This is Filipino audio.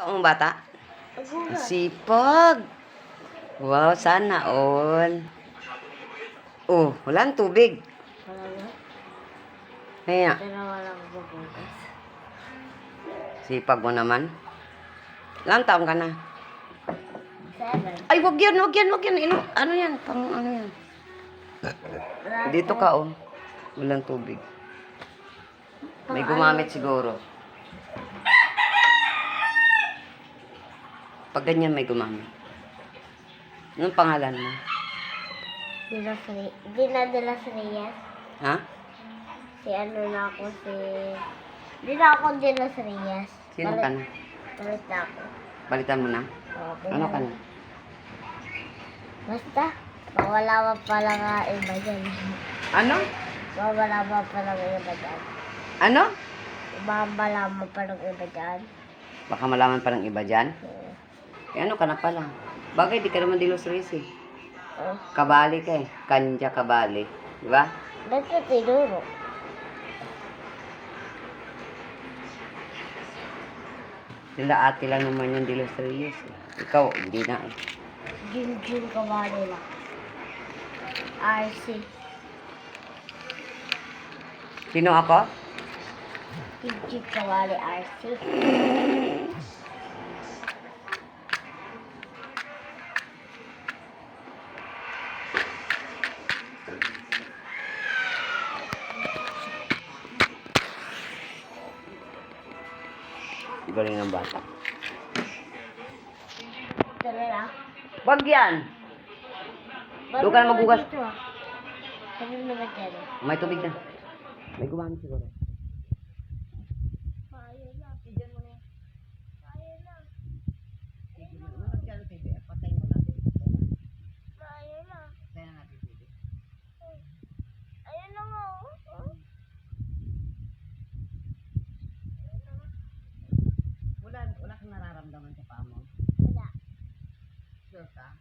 Ang bata? Magugas. Sipag. Wow, sana all. Oh, walang tubig. Wala na. Kaya, Dalawa lang magugas. sipag mo naman. Ilang taon ka na? 7. Ay, wag yan, wag yan, wag yan. Ano yan? Pang ano yan? Dito ka, oh. Walang tubig. May gumamit siguro. Pag ganyan may gumamit. Anong pangalan mo? Dina de las Reyes. Ha? Si ano na ako si... Di na ako de las Reyes. Sino ka na? Balit na ako. Balitan mo na? Okay. Ano ka na? Basta, mawala pa pala nga iba dyan. Ano? Mawala pa pala nga iba dyan. Ano? Mawala pa pala nga iba dyan. Baka malaman pa ng iba dyan? Eh, ano ka na pala? Bagay, di ka naman dilos race eh. Oh. Kabali ka eh. Kanya kabali. Di ba? Dito tinuro. Sila ate lang naman yung dilos race eh. Ikaw, hindi na eh. Jun kabali lang. RC. Sino ako? Jun kabali RC. Galing ng bata. Ito na lang. Wag yan! Doon ka na magugas. Dito ah. Sabi mo naman dyan ah. May tubig na. May gumamit siguro. Kaya na. Tigyan mo na. Kaya na. Tigyan mo na. Magkano TV? Patayin mo natin. Kaya na. Patayin na natin TV. Ayun na nga oh. Wala kang nararamdaman sa paa mo? Wala. Sure ka?